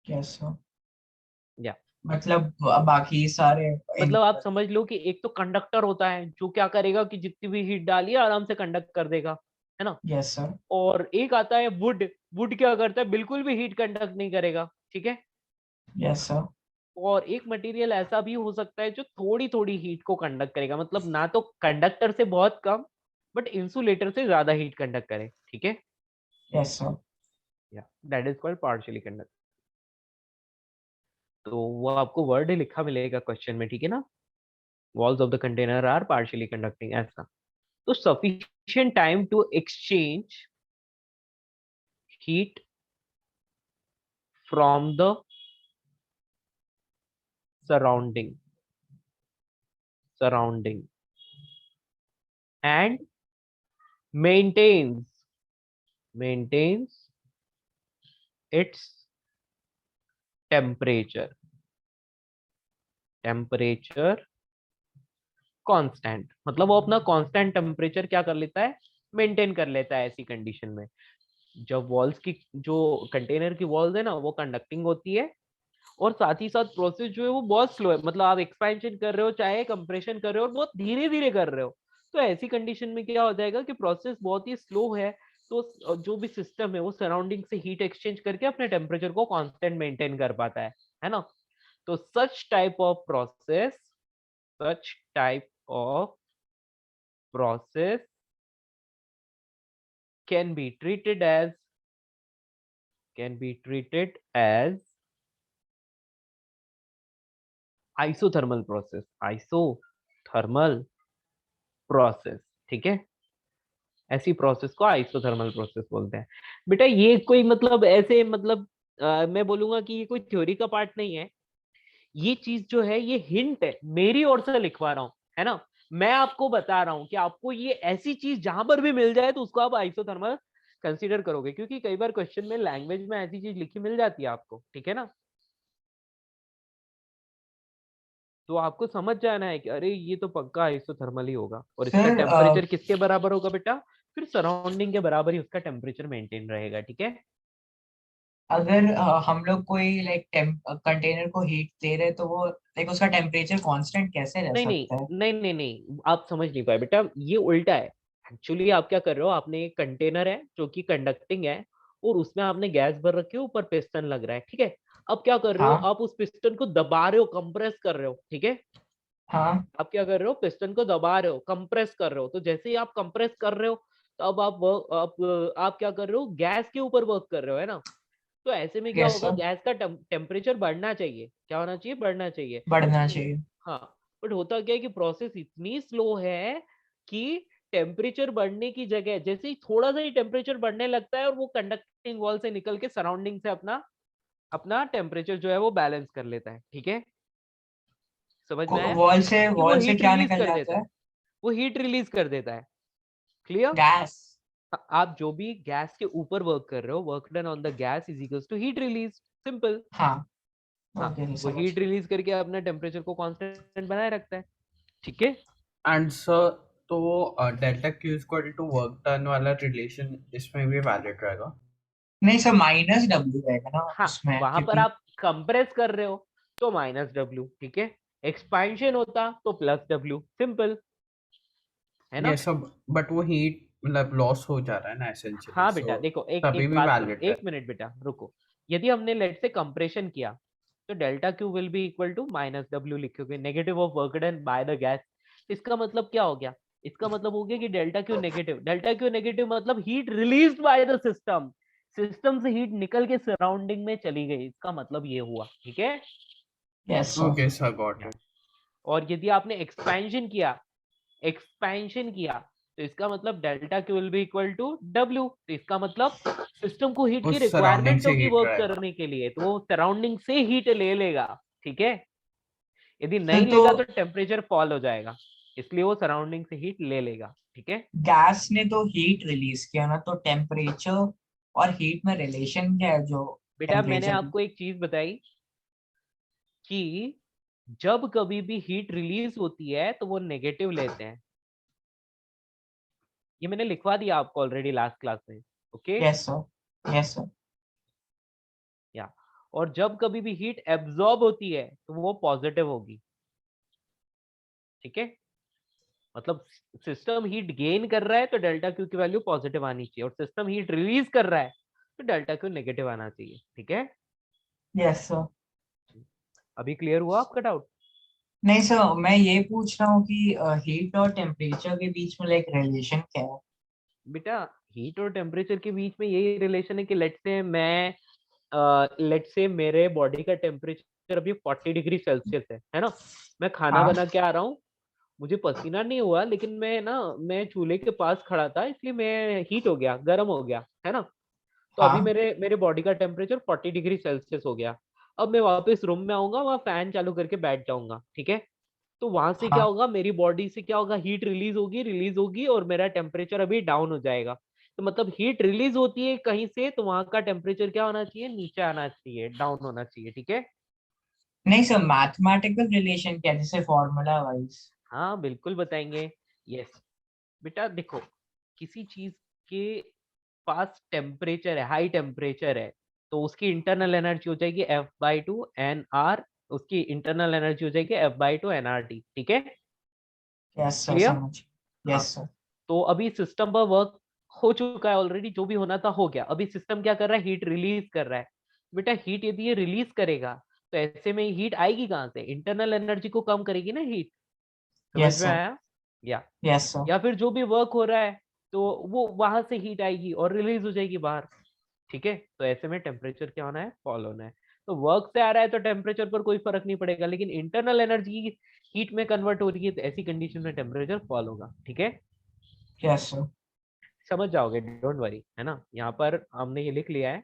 Yes sir. या मतलब बाकी सारे मतलब आप समझ लो कि एक तो कंडक्टर होता है जो क्या करेगा कि जितनी भी हीट डाली है आराम से कंडक्ट कर देगा, है ना। Yes sir. और एक आता है वुड, वुड क्या करता है, बिल्कुल भी हीट कंडक्ट नहीं करेगा, ठीक है। Yes sir. और एक मटेरियल ऐसा भी हो सकता है जो थोड़ी थोड़ी हीट को कंडक्ट करेगा, मतलब ना तो कंडक्टर से बहुत कम बट इंसुलेटर से ज्यादा हीट कंडक्ट करे, ठीक है। Yes sir. या that is called partially conduct. तो वो आपको वर्ड लिखा मिलेगा क्वेश्चन में, ठीक है ना, walls of the container are partially conducting, ऐसा। तो sufficient time to exchange heat from the surrounding and maintains its temperature constant, मतलब वो अपना कांस्टेंट टेम्परेचर क्या कर लेता है, मेंटेन कर लेता है ऐसी कंडीशन में, जब वॉल्स की जो कंटेनर की वॉल्स है ना वो कंडक्टिंग होती है, और साथ ही साथ प्रोसेस जो है वो बहुत स्लो है, मतलब आप एक्सपेंशन कर रहे हो चाहे कंप्रेशन कर रहे हो और बहुत धीरे धीरे कर रहे हो, तो ऐसी कंडीशन में क्या हो जाएगा कि प्रोसेस बहुत ही स्लो है, तो जो भी सिस्टम है वो सराउंडिंग से हीट एक्सचेंज करके अपने टेम्परेचर को कांस्टेंट मेंटेन कर पाता है ना। तो such type of process can be treated as isothermal process, ठीक है। ऐसी प्रोसेस को आइसोथर्मल प्रोसेस बोलते हैं। बेटा ये कोई मतलब ऐसे मतलब मैं बोलूंगा कि ये कोई थ्योरी का पार्ट नहीं है, ये चीज जो है ये हिंट है, मेरी ओर से लिखवा रहा हूँ, है ना। मैं आपको बता रहा हूँ कि आपको ये ऐसी चीज जहां पर भी मिल जाए तो उसको आप आइसोथर्मल कंसीडर करोगे, क्योंकि कई बार क्वेश्चन में लैंग्वेज में ऐसी चीज लिखी मिल जाती है आपको, ठीक है ना। तो आपको समझ जाना है कि अरे ये तो पक्का आइसोथर्मल ही होगा, और इसका सर टेम्परेचर किसके बराबर होगा बेटा, फिर सराउंडिंग के बराबर ही उसका टेम्परेचर मेंटेन रहेगा, ठीक है। अगर हम लोग कोई लाइक कंटेनर को हीट दे रहे तो वो लाइक उसका टेम्परेचर कांस्टेंट कैसे रह नहीं नहीं सकता है? नहीं नहीं नहीं, आप समझ नहीं पाए बेटा, ये उल्टा है। एक्चुअली आप क्या कर रहे हो, आपने एक कंटेनर है जो कि कंडक्टिंग है, और उसमें आपने गैस भर रखी है, ऊपर पिस्टन लग रहा है, ठीक है। अब क्या कर रहे हो, हाँ आप उस पिस्टन को दबा रहे हो, कंप्रेस कर रहे हो, ठीक है। हाँ आप क्या कर रहे हो, पिस्टन को दबा रहे हो, कंप्रेस कर रहे हो। तो जैसे ही आप कंप्रेस कर रहे हो, तो अब आप क्या कर रहे हो, गैस के ऊपर वर्क कर रहे हो, है ना। तो ऐसे में क्या यस होगा, सर, गैस का टेम्परेचर बढ़ना चाहिए, क्या होना चाहिए, बढ़ना चाहिए। बढ़ना चाहिए। हाँ, बट होता क्या है कि प्रोसेस इतनी स्लो है कि टेम्परेचर बढ़ने की जगह जैसे ही थोड़ा सा ही टेम्परेचर बढ़ने लगता है, और वो कंडक्टिंग वॉल से निकल के सराउंडिंग से अपना अपना टेम्परेचर जो है वो बैलेंस कर लेता है, ठीक है। समझ में आया, क्योंकि वो वॉल से हीट क्या रिलीज निकल कर जाता देता है? है, वो हीट रिलीज कर देता है, क्लियर। गैस। आप जो भी गैस के ऊपर वर्क कर रहे हो, work done on the gas is equals to heat release, simple. हाँ हाँ, ओके वो समझ। हीट रिलीज करके अपना टेम्परेचर को कांस्टेंट बनाए रखता है, ठीक है। एंड सर, तो वो delta Q equal to work done वाला रिलेशन इसमें भी वैलिड रहेगा? नहीं सर, माइनस डब्ल्यू रहेगा ना हाँ, उसमें, वहां पर क्योंकि आप कंप्रेस कर रहे हो तो माइनस डब्ल्यू, ठीक है। एक्सपेंशन होता तो प्लस डब्ल्यू, सिंपल, है ना। ये सब, बट वो हीट मतलब लॉस हो जा रहा है ना एसेंशियली, हाँ सो बेटा देखो, एक तभी एक भी बात सुनो, वैलिड एक रहेगा। मिनट बेटा रुको। यदि हमने लेट से कंप्रेशन किया, तो delta Q will be equal to minus W लिखोगे, negative of work done by the gas. इसका मतलब क्या हो गया, इसका मतलब हो गया कि डेल्टा क्यू नेगेटिव मतलब heat released by the system, system से हीट निकल के सराउंडिंग में चली गई, इसका मतलब ये हुआ, ठीक है। Yes sir. Okay sir, got Yeah. It. और यदि आपने एक्सपेंशन किया, तो इसका मतलब delta Q will be equal to W. तो इसका मतलब सिस्टम को हीट की उस सराउंडिंग रिक्वायरमेंट से होगी हीट वर्क रहेगा। करने के लिए, तो वो सराउंडिंग से हीट ले लेगा, ठीक है। यदि सर नहीं तो लेगा तो टेम्परेचर फॉल हो जाएगा, इसलिए वो सराउंडिंग से हीट ले लेगा, ठीक है। गैस ने तो हीट रिलीज किया ना, तो टेम्परेचर और हीट में रिलेशन क्या है जो बेटा मैंने टेम्परेचर? आपको एक चीज बताई कि जब कभी भी हीट रिलीज होती है तो वो नेगेटिव लेते हैं, ये मैंने लिखवा दिया आपको ऑलरेडी लास्ट क्लास में, okay. Yes sir, yes sir. या, और जब कभी भी हीट एब्जॉर्ब होती है तो वो पॉजिटिव होगी, ठीक है। मतलब सिस्टम हीट गेन कर रहा है तो डेल्टा क्यू की वैल्यू पॉजिटिव आनी चाहिए, और सिस्टम हीट रिलीज कर रहा है तो डेल्टा क्यू नेगेटिव आना चाहिए, ठीक है। Yes sir. अभी क्लियर हुआ आपका डाउट। नहीं सर, मैं ये पूछ रहा हूँ कि हीट और टेम्परेचर के बीच में लाइक रिलेशन क्या है? बेटा हीट और टेम्परेचर के बीच में यही रिलेशन है कि लेट से मेरे बॉडी का टेम्परेचर अभी 40 डिग्री सेल्सियस है ना। मैं खाना हाँ बना के आ रहा हूँ, मुझे पसीना नहीं हुआ, लेकिन मैं चूल्हे के पास खड़ा था, इसलिए मैं हीट हो गया, गर्म हो गया, है ना। तो अभी हाँ मेरे मेरे बॉडी का टेम्परेचर 40 डिग्री सेल्सियस हो गया। अब मैं वापस रूम में आऊंगा, वहाँ फैन चालू करके बैठ जाऊंगा, ठीक है। तो वहां से क्या हाँ। होगा, मेरी बॉडी से क्या होगा, हीट रिलीज होगी और मेरा टेम्परेचर अभी डाउन हो जाएगा। तो मतलब हीट रिलीज होती है कहीं से, तो वहां का टेम्परेचर क्या होना चाहिए, नीचे आना चाहिए, डाउन होना चाहिए, ठीक है। नहीं सर, मैथमेटिकल रिलेशन क्या है, जैसे फॉर्मूला वाइज? हाँ बिल्कुल बताएंगे। यस बेटा देखो, किसी चीज के पास टेम्परेचर है, हाई टेम्परेचर है, तो उसकी इंटरनल एनर्जी हो जाएगी F/2 NR, उसकी इंटरनल एनर्जी हो जाएगी F/2 NRT, ठीक है। Yes sir, clear. समझ। हाँ, यस सर। तो अभी सिस्टम पर वर्क हो चुका है ऑलरेडी, जो भी होना था हो गया। अभी सिस्टम क्या कर रहा है, हीट रिलीज कर रहा है। बेटा हीट यदि ये रिलीज करेगा, तो ऐसे में हीट आएगी कहाँ से, इंटरनल एनर्जी को कम करेगी ना हीट, समझ यस में सर। आया। या यस सर। या फिर जो भी वर्क हो रहा है, तो वो वहां से हीट आएगी और रिलीज हो जाएगी बाहर, ठीक है। तो ऐसे में टेम्परेचर क्या होना है, फॉल होना है। तो वर्क से आ रहा है तो टेम्परेचर पर कोई फर्क नहीं पड़ेगा, लेकिन इंटरनल एनर्जी हीट में कन्वर्ट हो रही है, तो ऐसी कंडीशन में टेम्परेचर फॉल होगा, ठीक है। Yes sir. समझ जाओगे, डोंट वरी, है ना। यहाँ पर हमने ये लिख लिया है।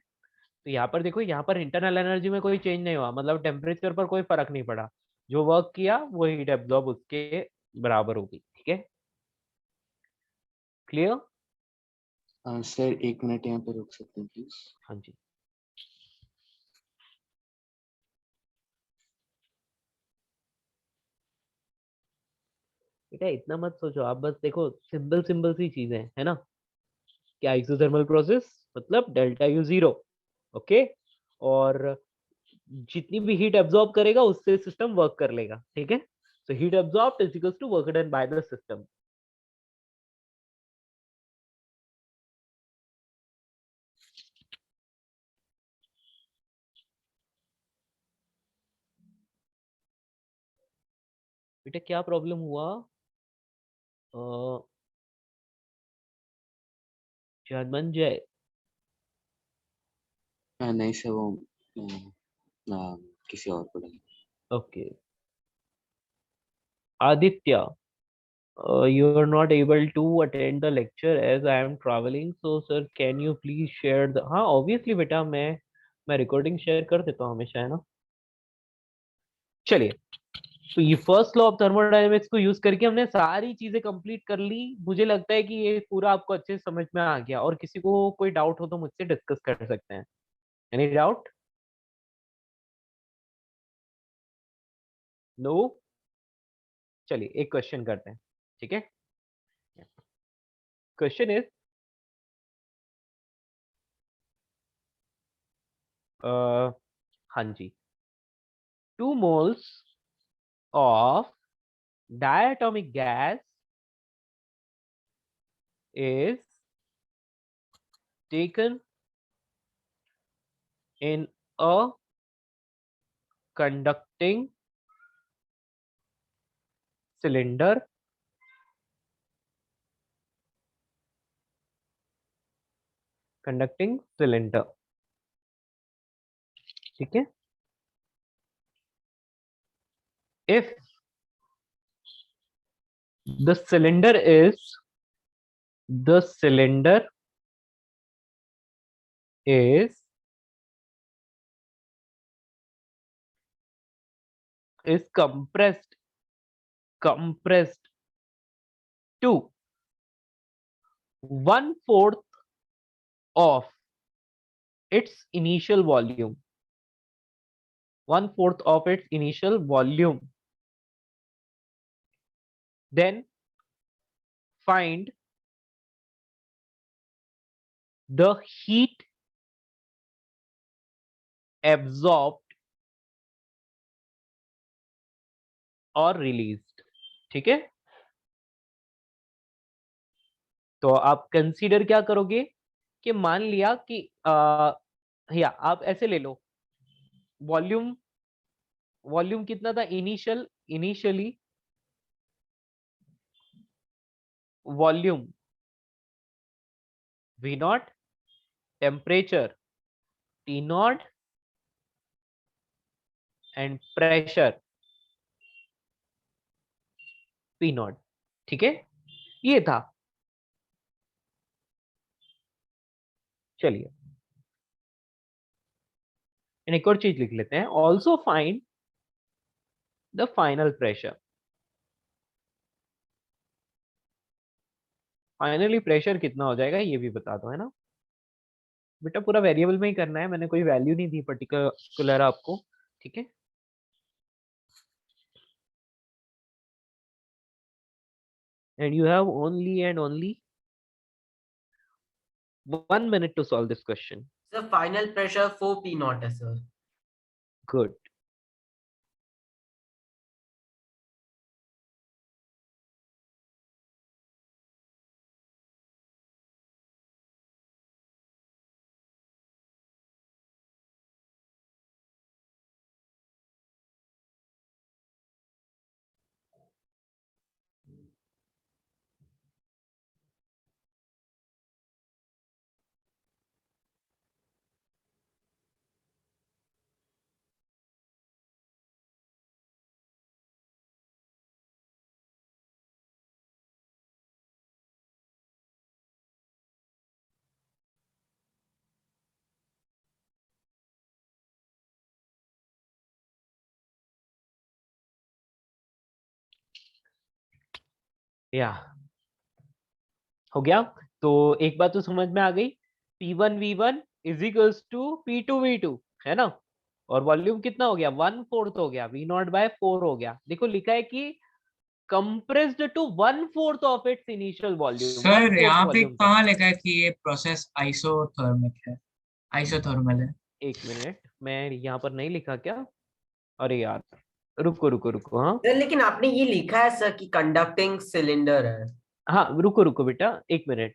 तो यहाँ पर देखो, यहाँ पर इंटरनल एनर्जी में कोई चेंज नहीं हुआ, मतलब टेम्परेचर पर कोई फर्क नहीं पड़ा। जो वर्क किया वो हीट एब्जॉर्ब उसके बराबर होगी, ठीक है, क्लियर? सर 1 मिनट यहाँ पे रुक सकते हैं प्लीज? हाँ जी। बेटा इतना मत सोचो, आप बस देखो सिंपल सिंपल सी चीजें है ना, क्या आइसोथर्मल प्रोसेस मतलब डेल्टा यू जीरो, ओके, और जितनी भी हीट एब्जॉर्ब करेगा उससे सिस्टम वर्क कर लेगा, ठीक है। So heat absorbed is equals to work done by the system. बेटा क्या प्रॉब्लम हुआ? जर्मन जय, नहीं सर, वो किसी और को डालिए। Okay. Aditya, you are not able to attend the lecture as I am traveling, so sir can you please share the, हाँ obviously बेटा मैं रिकॉर्डिंग शेयर कर देता हूँ हमेशा, है ना। चलिए, तो ये फर्स्ट लॉ ऑफ थर्मोडायनेमिक्स को यूज करके हमने सारी चीजें कंप्लीट कर ली। मुझे लगता है कि ये पूरा आपको अच्छे से समझ में आ गया, और किसी को कोई डाउट हो तो मुझसे डिस्कस कर सकते हैं। Any doubt? नो? चलिए एक क्वेश्चन करते हैं, ठीक है। क्वेश्चन इज हाँ जी, 2 moles of diatomic gas is taken in a conducting cylinder ठीक है। if the cylinder is compressed to 1/4 of its initial volume, 1/4 of its initial volume, then find the heat absorbed और released, ठीक है। तो आप consider क्या करोगे कि मान लिया कि या आप ऐसे ले लो, वॉल्यूम वॉल्यूम कितना था initially volume V not, temperature T not and pressure P not, ठीक है, ये था। चलिए एक और चीज लिख लेते हैं, also find the final pressure. Finally pressure कितना हो जाएगा ये भी बता दो, है ना। बेटा पूरा वेरिएबल में ही करना है, मैंने कोई वैल्यू नहीं दी पर्टिकुलर आपको, ठीक है। And you have only and only 1 minute to solve this question. Sir final pressure 4 P not है सर। Good. या हो गया। तो एक बात तो समझ में आ गई, P1V1 is equals to P2V2, है ना। और वॉल्यूम कितना हो गया, 1/4 हो गया, V0/4 हो गया। देखो लिखा है कि compressed to 1/4 of its initial volume, sir 1/4 यहाँ पे वॉल्यूम तक। कहाँ लिखा है कि ये प्रोसेस आइसोथर्मिक है, आइसोथर्मल है? एक मिनट, मैं यहाँ पर नहीं लिखा क्या, अरे यार, रुको रुको रुको, हाँ सर लेकिन आपने ये लिखा है सर कि कंडक्टिंग सिलेंडर है। हाँ, रुको रुको बेटा, एक मिनट,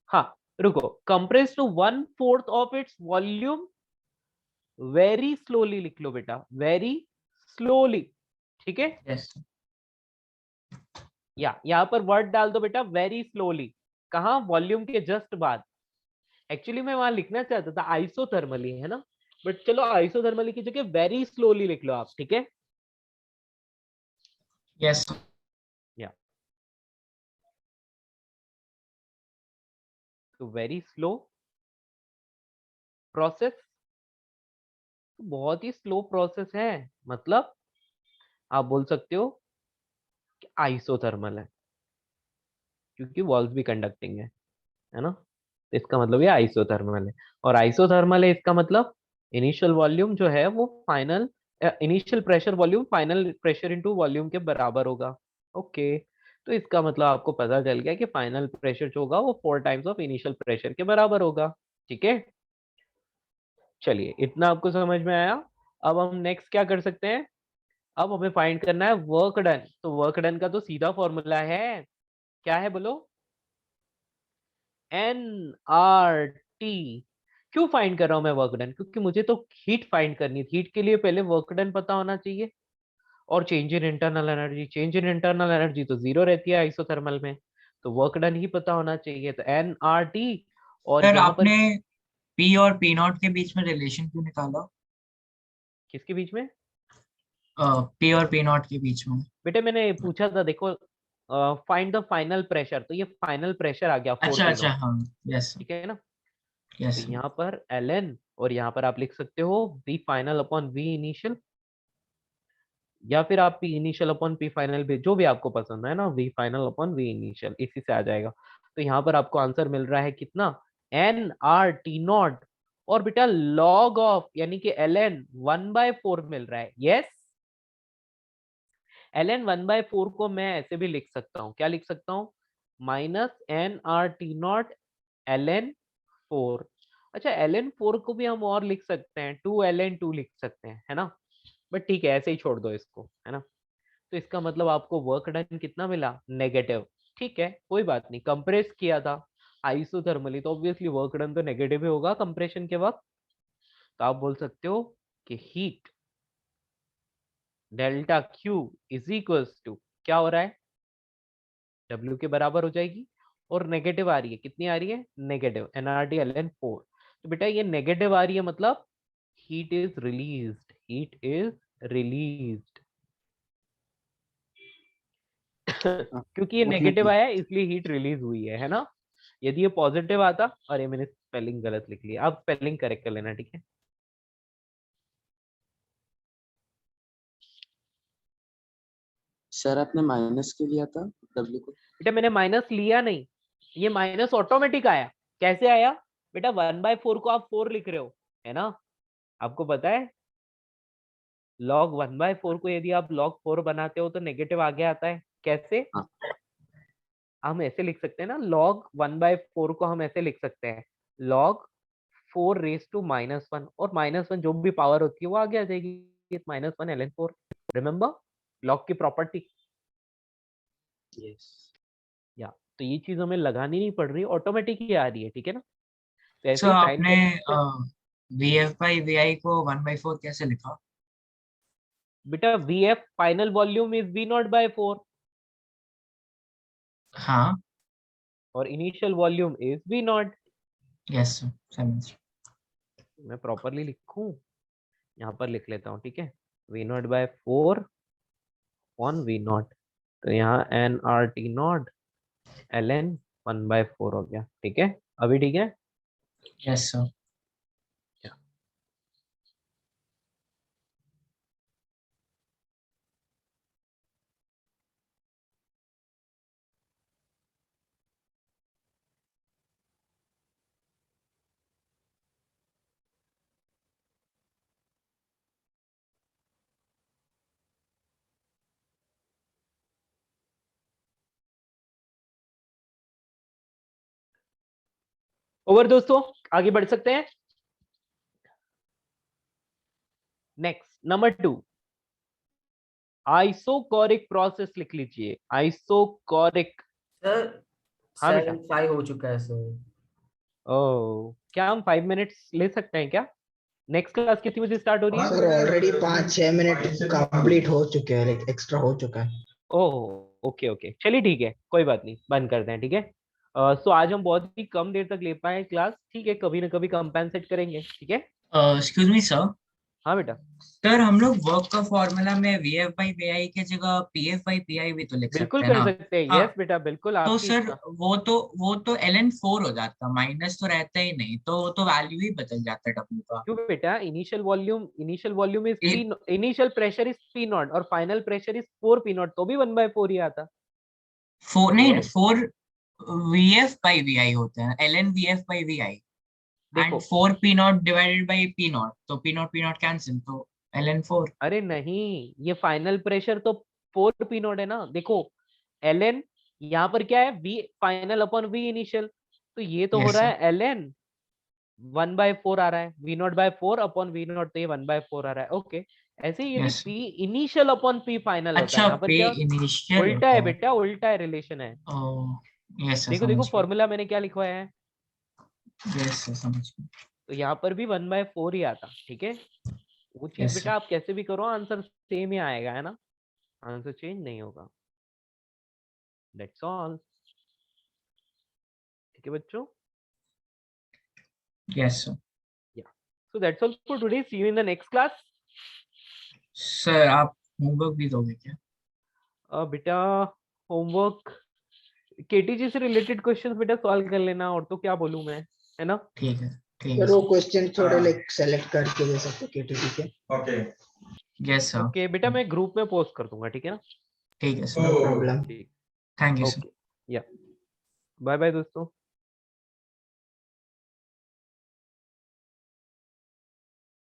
हाँ रुको, compress to 1/4 of its volume very slowly लिख लो बेटा, वेरी स्लोली, ठीक है। यस। या यहाँ पर वर्ड डाल दो बेटा, वेरी स्लोली, कहाँ, वॉल्यूम के जस्ट बाद। एक्चुअली मैं वहां लिखना चाहता था आइसोथर्मली, है ना, बट चलो आइसोथर्मली की जगह वेरी स्लोली लिख लो आप, ठीक है। यस। या तो वेरी स्लो प्रोसेस, बहुत ही स्लो प्रोसेस है, मतलब आप बोल सकते हो कि आइसोथर्मल है, क्योंकि वॉल्स भी कंडक्टिंग है ना, तो इसका मतलब ये आइसोथर्मल है। और आइसोथर्मल है इसका मतलब इनिशियल वॉल्यूम जो है वो final, initial pressure volume final pressure into volume के बराबर होगा। ओके, तो इसका मतलब आपको पता चल गया कि फाइनल प्रेशर जो होगा वो 4 टाइम्स ऑफ इनिशियल प्रेशर के बराबर होगा, ठीक है। चलिए, इतना आपको समझ में आया। अब हम नेक्स्ट क्या कर सकते हैं, अब हमें फाइंड करना है वर्क डन। तो वर्क डन का तो सीधा फॉर्मूला है, क्या है बोलो, NRT। क्यों फाइंड कर रहा हूं मैं वर्क डन, क्योंकि मुझे तो हीट फाइंड करनी थी, हीट के लिए पहले वर्क डन पता होना चाहिए। और change in internal energy, change in internal energy तो जीरो रहती है आइसोथर्मल में, तो वर्क डन ही पता होना चाहिए, तो NRT। और सर यहाँ पर आपने पी और पी नॉट के बीच में रिलेशन क्यों निकाला? किसके बीच में, पी और पी नॉट के बीच में? बेटे मैंने पूछा था, देखो फाइंड द फाइनल प्रेशर, तो ये फाइनल प्रेशर आ गया 4 अच्छा पी अच्छा, नॉट, हाँ। यस ठीक है ना। तो यस। यहाँ पर ln, और यहाँ पर आप लिख सकते हो V final upon V initial, या फिर आप P initial upon P final भी, जो भी आपको पसंद है ना, V final upon V initial, इसी से आ जाएगा। तो यहाँ पर आपको आंसर मिल रहा है कितना, NRT नॉट, और बेटा लॉग ऑफ यानी कि ln 1/4 मिल रहा है, यस। ln 1/4 को मैं ऐसे भी लिख सकता हूँ, क्या लिख सकता हूँ, -NRT नॉट ln 4। अच्छा, ln 4 को भी हम और लिख सकते हैं, 2 ln 2 लिख सकते हैं, है ना, बट ठीक है ऐसे ही छोड़ दो इसको, है ना। तो इसका मतलब आपको वर्क डन कितना मिला, नेगेटिव, ठीक है कोई बात नहीं, कंप्रेस किया था आइसोथर्मली, तो ऑब्वियसली वर्क डन तो नेगेटिव ही होगा कंप्रेशन के वक्त। तो आप बोल सकते हो कि heat delta Q is equals to, क्या हो रहा है, W के बराबर हो जाएगी, और नेगेटिव आ रही है, कितनी आ रही है, नेगेटिव, NRT ln 4। तो बेटा ये नेगेटिव आ रही है, मतलब heat is released, heat is released. क्योंकि ये आपने नेगेटिव आया है इसलिए हीट रिलीज हुई है ना। यदि ये पॉजिटिव आता, अरे मैंने स्पेलिंग गलत लिख लिया, आप स्पेलिंग करेक्ट कर लेना, ठीक है। सर आपने माइनस क्यों लिया था W को? बेटा मैंने माइनस लिया नहीं, ये माइनस ऑटोमेटिक आया, कैसे आया, बेटा 1/4 को आप 4 लिख रहे हो, है ना, आपको पता है log 1/4 को यदि आप log 4 बनाते हो तो नेगेटिव आगे आता है, कैसे, हाँ। हम ऐसे लिख सकते हैं ना, log 1/4 को हम ऐसे लिख सकते हैं, log 4 रेज टू -1, और -1 जो भी पावर होती है वो आगे आ जाएगी, -1 ln 4, रिमेम्बर log की प्रॉपर्टी। यस। या तो ये चीज हमें लगानी नहीं पड़ रही, ऑटोमेटिक ही आ रही है, ठीक है ना। तो ऐसे सर ही साइन आपने करेंगे, वी एफ बाई वी आई को 1/4 कैसे लिखा? बेटा VF final volume is V0/4, हाँ। और initial volume is V0। Yes sir. मैं प्रॉपरली लिखूं, यहाँ पर लिख लेता हूँ, ठीक है, V0/4 ऑन V0, तो यहाँ NRT0 ln 1/4 हो गया, ठीक है, अभी ठीक है। Yes sir. ओवर दोस्तों, आगे बढ़ सकते हैं। नेक्स्ट नंबर 2, आइसोकोरिक प्रोसेस लिख लीजिए। आइसोकोरिक। सर हाँ बेटा। 7:05 हो चुका है सर। ओ, क्या हम 5 मिनट्स ले सकते हैं क्या? नेक्स्ट क्लास कितनी बजे स्टार्ट हो रही है? सर ऑलरेडी 5-6 मिनट कंप्लीट हो चुके हैं, लाइक एक्स्ट्रा हो चुका है। ओह ओके ओके, चलिए ठीक है, कोई बात नहीं, बंद करते हैं, ठीक है। सो आज हम बहुत ही कम देर तक ले पाए क्लास, ठीक है, कभी ना कभी कंपेंसेट करेंगे, ठीक है। एक्सक्यूज मी सर, हाँ बेटा, सर हम लोग वर्क का फॉर्मूला में वीएफ बाई वीआई के जगह पीएफ बाई पीआई भी तो लिख बिल्कुल सकते हैं कर ना? सकते हैं। हाँ, यस बेटा, बिल्कुल तो आपकी सर इच्छा। वो तो ln4 हो जाता, माइनस तो रहता ही नहीं, तो वो तो वैल्यू ही बदल जाता है w का। क्यों बेटा? Initial volume is a- P, initial pressure is P naught और final pressure is 4 P naught, तो भी 1/4 ही आता। फोर नहीं, Yes. 4 वीएफ बाई वीआई होते हैं, ln VF by VI, and देखो, 4 P not divided by P naught, तो P not cancel, तो ln4। अरे नहीं, ये फाइनल प्रेशर तो 4 पी नॉट है ना। देखो ln, यहाँ पर क्या है, v final upon v initial, तो ये तो हो Yes, रहा sir. है ln 1/4 आ रहा है, v0/4 अपॉन v0, तो ये 1/4 आ रहा है। ओके, ऐसे ही ये भी Yes. p initial upon p final होता है। अच्छा, यहाँ पर पे क्या इनिशियल उल्टा होता है है। बेटा, उल्टा है, रिलेशन है। ओह, यस सर, देखो देखो समझ गया। फॉर्मूला मैंने क्या लिखवाया है, यस सर, समझ गया। तो यहाँ पर भी 1/4 ही आता, ठीक है। वो चीज यस सर। बेटा आप कैसे भी करो, आंसर सेम ही आएगा, है ना, आंसर चेंज नहीं होगा। दैट्स ऑल, ठीक है बच्चों। Yes sir. Yeah. So that's all for today. See you in the next class. Sir आप होमवर्क भी दोगे क्या? बेटा होमवर्क केटीजी से रिलेटेड क्वेश्चंस बेटा सॉल्व कर लेना, और तो क्या बोलूं मैं, है ना। ठीक है, ठीक है सर वो सर। क्वेश्चन थोड़े लाइक सेलेक्ट करके दे सकते केटीसी के। Okay. यस सर, ओके बेटा, मैं ग्रुप में पोस्ट कर दूंगा, ठीक है ना। ठीक है सर, नो प्रॉब्लम। ठीक, थैंक यू सर। ओके, या बाय बाय दोस्तों।